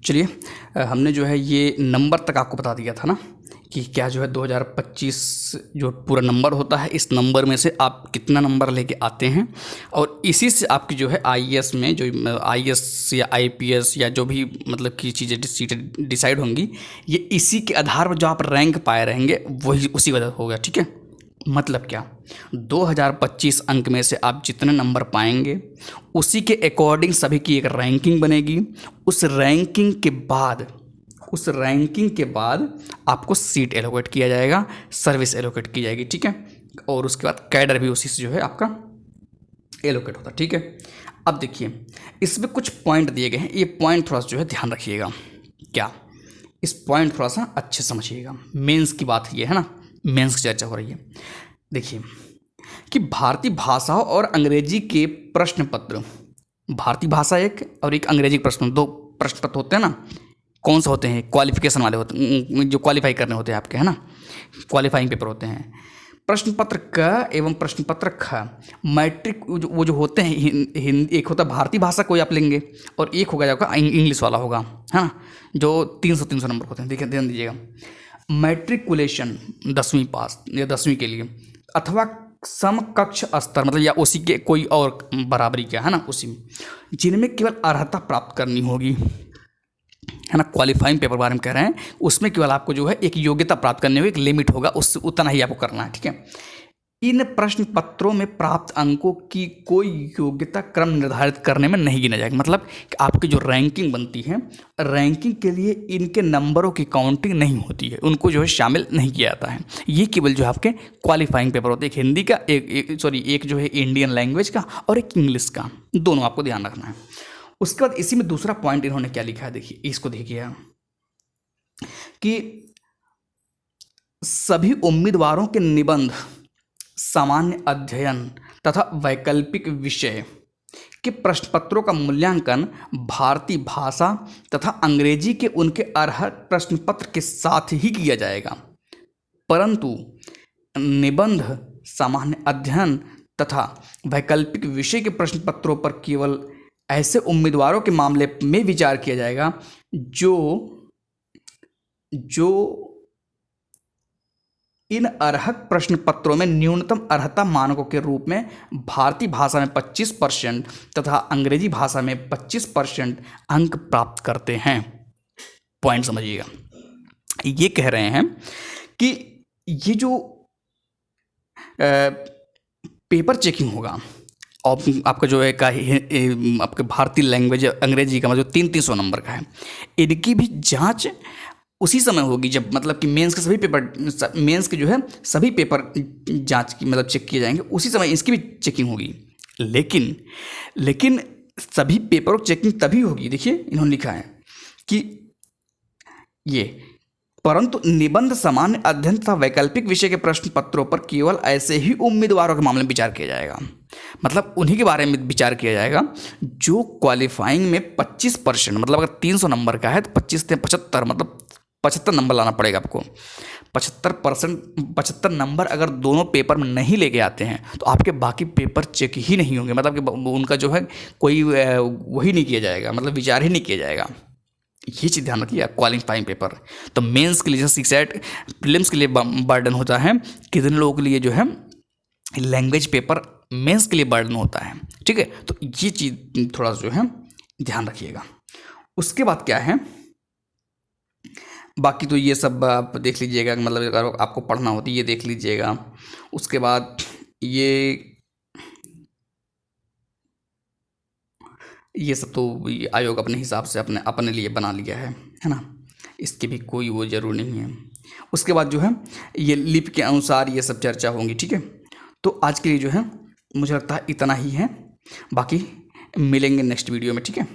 चलिए, हमने जो है ये नंबर तक आपको बता दिया था ना कि क्या जो है 2025 जो पूरा नंबर होता है, इस नंबर में से आप कितना नंबर लेके आते हैं और इसी से आपकी जो है आईएएस में जो आईएएस या आईपीएस या जो भी मतलब की चीज़ें सीटें डिसाइड होंगी, ये इसी के आधार पर जो आप रैंक पाए रहेंगे वही उसी वजह होगा। ठीक है, मतलब क्या, 2025 अंक में से आप जितने नंबर पाएंगे उसी के अकॉर्डिंग सभी की एक रैंकिंग बनेगी। उस रैंकिंग के बाद आपको सीट एलोकेट किया जाएगा, सर्विस एलोकेट की जाएगी। ठीक है, और उसके बाद कैडर भी उसी से जो है आपका एलोकेट होता है। ठीक है, अब देखिए इसमें कुछ पॉइंट दिए गए हैं, ये पॉइंट थोड़ा सा जो है ध्यान रखिएगा। क्या, इस पॉइंट थोड़ा सा अच्छे समझिएगा। मेंस की बात ये है ना, मेंस की चर्चा हो रही है। देखिए कि भारतीय भाषाओं और अंग्रेजी के प्रश्न पत्र, भारतीय भाषा एक और एक अंग्रेजी प्रश्न, दो प्रश्न पत्र होते हैं ना। कौन से होते हैं? क्वालिफिकेशन वाले होते हैं, जो क्वालिफाई करने होते हैं आपके, है ना, क्वालिफाइंग पेपर होते हैं। प्रश्न पत्र क एवं प्रश्न पत्र ख, मैट्रिक वो जो होते हैं हिंदी, एक होता है भारतीय भाषा कोई आप लेंगे और एक होगा आपका इंग्लिश वाला होगा, है ना, जो 300 नंबर होते हैं। देखिए ध्यान दीजिएगा, मैट्रिकुलेशन 10वीं पास या 10वीं के लिए, अथवा समकक्ष स्तर मतलब या उसी के कोई और बराबरी क्या है ना, उसी में, जिनमें केवल अर्हता प्राप्त करनी होगी, है ना, क्वालिफाइंग पेपर बारे में कह रहे हैं, उसमें केवल आपको जो है एक योग्यता प्राप्त करनी होगी, एक लिमिट होगा, उससे उतना ही आपको करना है। ठीक है, इन प्रश्न पत्रों में प्राप्त अंकों की कोई योग्यता क्रम निर्धारित करने में नहीं गिना जाएगा। मतलब कि आपकी जो रैंकिंग बनती है, रैंकिंग के लिए इनके नंबरों की काउंटिंग नहीं होती है, उनको जो है शामिल नहीं किया जाता है। ये केवल जो है आपके क्वालिफाइंग पेपर होते हैं, एक हिंदी का, एक जो है इंडियन लैंग्वेज का और एक इंग्लिश का, दोनों आपको ध्यान रखना है। उसके बाद इसी में दूसरा पॉइंट इन्होंने क्या लिखा है, देखिए इसको देखिए कि सभी उम्मीदवारों के निबंध, सामान्य अध्ययन तथा वैकल्पिक विषय के प्रश्न पत्रों का मूल्यांकन भारतीय भाषा तथा अंग्रेजी के उनके अर्ह प्रश्न पत्र के साथ ही किया जाएगा, परंतु निबंध, सामान्य अध्ययन तथा वैकल्पिक विषय के प्रश्न पत्रों पर केवल ऐसे उम्मीदवारों के मामले में विचार किया जाएगा जो इन अर्हक प्रश्न पत्रों में न्यूनतम अर्हता मानकों के रूप में भारतीय भाषा में 25% तथा अंग्रेजी भाषा में 25% अंक प्राप्त करते हैं। पॉइंट समझिएगा, ये कह रहे हैं कि ये जो पेपर चेकिंग होगा आपका जो है आपके भारतीय लैंग्वेज अंग्रेजी का मतलब 300 नंबर का है, इनकी भी जांच उसी समय होगी जब मतलब कि मेंस के जो है सभी पेपर जांच की मतलब चेक किए जाएंगे, उसी समय इसकी भी चेकिंग होगी। लेकिन सभी पेपरों की चेकिंग तभी होगी, देखिए इन्होंने लिखा है कि ये, परंतु निबंध, सामान्य अध्ययन तथा वैकल्पिक विषय के प्रश्न पत्रों पर केवल ऐसे ही उम्मीदवारों के मामले में विचार किया जाएगा। मतलब उन्हीं के बारे में विचार किया जाएगा जो क्वालिफाइंग में 25%, मतलब अगर 300 नंबर का है तो 25 से 75, मतलब 75 नंबर लाना पड़ेगा आपको। 75 नंबर अगर दोनों पेपर में नहीं लेके आते हैं तो आपके बाकी पेपर चेक ही नहीं होंगे, मतलब कि उनका जो है कोई वही नहीं किया जाएगा, मतलब विचार ही नहीं किया जाएगा। ये चीज़ ध्यान रखिए, क्वालिफाइंग पेपर। तो मेंस के लिए जैसे सेट, प्रीलिम्स के लिए बर्डन होता है, कितने लोगों के लिए जो है लैंग्वेज पेपर मेंस के लिए बर्डन होता है। ठीक है, तो ये चीज़ थोड़ा सा जो है ध्यान रखिएगा। उसके बाद क्या है, बाकी तो ये सब आप देख लीजिएगा, मतलब अगर आपको पढ़ना होती ये देख लीजिएगा। उसके बाद ये सब तो आयोग अपने हिसाब से अपने लिए बना लिया है ना, इसकी भी कोई वो जरूर नहीं है। उसके बाद जो है ये लिप के अनुसार ये सब चर्चा होंगी। ठीक है, तो आज के लिए जो है मुझे लगता है इतना ही है, बाकी मिलेंगे नेक्स्ट वीडियो में। ठीक है,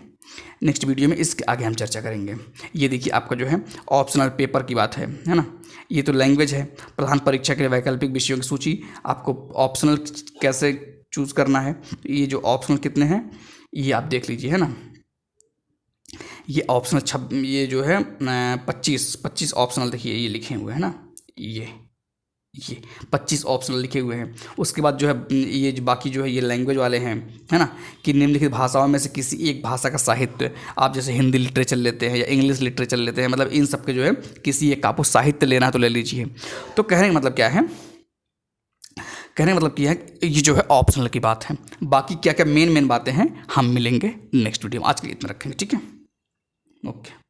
नेक्स्ट वीडियो में इसके आगे हम चर्चा करेंगे। ये देखिए आपका जो है ऑप्शनल पेपर की बात है ना, ये तो लैंग्वेज है। प्रधान परीक्षा के लिए वैकल्पिक विषयों की सूची, आपको ऑप्शनल कैसे चूज़ करना है, ये जो ऑप्शनल कितने हैं ये आप देख लीजिए, है ना। ये ऑप्शनल ये जो है 25 ऑप्शनल देखिए ये लिखे हुए हैं ना, ये ये 25 ऑप्शनल लिखे हुए हैं। उसके बाद जो है ये जो बाकी जो है ये लैंग्वेज वाले हैं, है ना, कि निम्नलिखित भाषाओं में से किसी एक भाषा का साहित्य, आप जैसे हिंदी लिटरेचर लेते हैं या इंग्लिश लिटरेचर लेते हैं, मतलब इन सब के जो है किसी एक आपको साहित्य लेना है तो ले लीजिए। तो कहने का मतलब क्या है, कहने का मतलब क्या है, ये जो है ऑप्शनल की बात है। बाकी क्या क्या मेन मेन बातें हैं हम मिलेंगे नेक्स्ट वीडियो में। आज के लिए इतना रखेंगे, ठीक है, ओके।